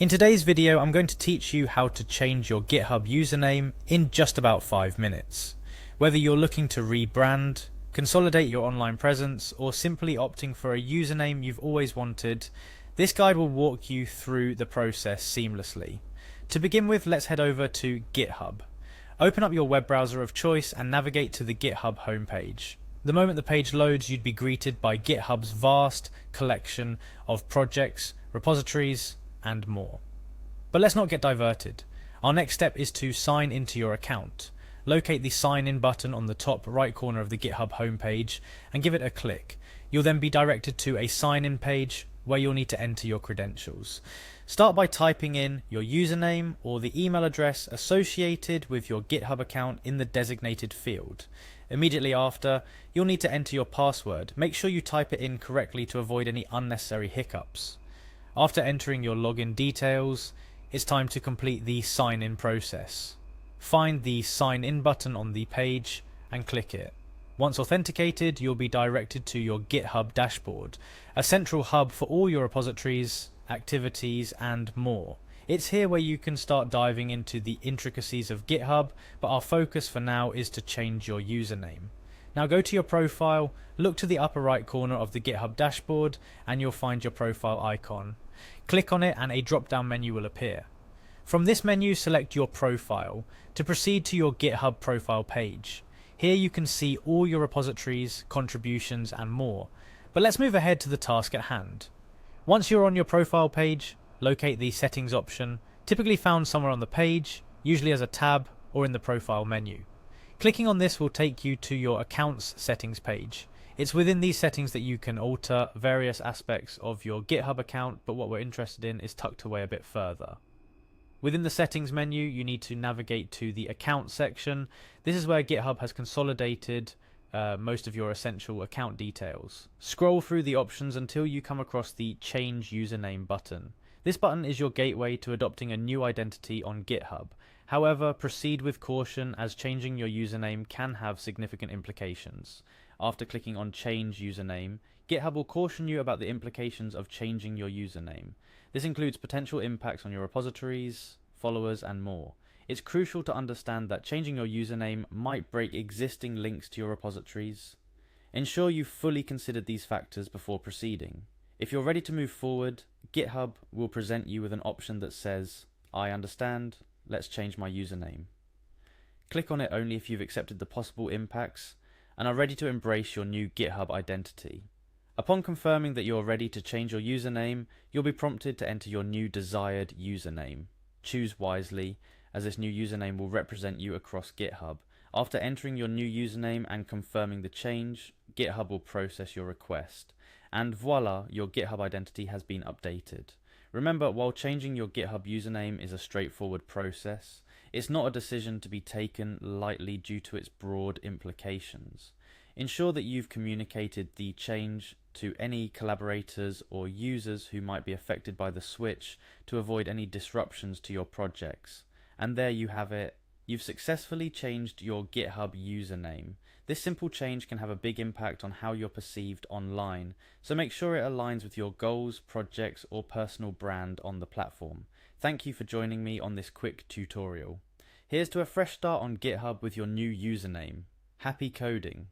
In today's video, I'm going to teach you how to change your GitHub username in just about 5 minutes. Whether you're looking to rebrand, consolidate your online presence, or simply opting for a username you've always wanted, this guide will walk you through the process seamlessly. To begin with, let's head over to GitHub. Open up your web browser of choice and navigate to the GitHub homepage. The moment the page loads, you'd be greeted by GitHub's vast collection of projects, repositories, and more. But let's not get diverted. Our next step is to sign into your account. Locate the sign in button on the top right corner of the GitHub homepage and give it a click. You'll then be directed to a sign in page where you'll need to enter your credentials. Start by typing in your username or the email address associated with your GitHub account in the designated field. Immediately after, you'll need to enter your password. Make sure you type it in correctly to avoid any unnecessary hiccups. After entering your login details, it's time to complete the sign-in process. Find the Sign In button on the page and click it. Once authenticated, you'll be directed to your GitHub dashboard, a central hub for all your repositories, activities, and more. It's here where you can start diving into the intricacies of GitHub, but our focus for now is to change your username. Now go to your profile, look to the upper right corner of the GitHub dashboard, and you'll find your profile icon. Click on it and a drop-down menu will appear. From this menu, select your profile to proceed to your GitHub profile page. Here you can see all your repositories, contributions, and more. But let's move ahead to the task at hand. Once you're on your profile page, locate the settings option, typically found somewhere on the page, usually as a tab or in the profile menu. Clicking on this will take you to your accounts settings page. It's within these settings that you can alter various aspects of your GitHub account, but what we're interested in is tucked away a bit further. Within the settings menu, you need to navigate to the account section. This is where GitHub has consolidated most of your essential account details. Scroll through the options until you come across the Change Username button. This button is your gateway to adopting a new identity on GitHub. However, proceed with caution as changing your username can have significant implications. After clicking on Change Username, GitHub will caution you about the implications of changing your username. This includes potential impacts on your repositories, followers, and more. It's crucial to understand that changing your username might break existing links to your repositories. Ensure you've fully considered these factors before proceeding. If you're ready to move forward, GitHub will present you with an option that says, "I understand, let's change my username." Click on it only if you've accepted the possible impacts and are ready to embrace your new GitHub identity. Upon confirming that you're ready to change your username, you'll be prompted to enter your new desired username. Choose wisely, as this new username will represent you across GitHub. After entering your new username and confirming the change, GitHub will process your request. And voila, your GitHub identity has been updated. Remember, while changing your GitHub username is a straightforward process, it's not a decision to be taken lightly due to its broad implications. Ensure that you've communicated the change to any collaborators or users who might be affected by the switch to avoid any disruptions to your projects. And there you have it. You've successfully changed your GitHub username. This simple change can have a big impact on how you're perceived online, so make sure it aligns with your goals, projects, or personal brand on the platform. Thank you for joining me on this quick tutorial. Here's to a fresh start on GitHub with your new username. Happy coding!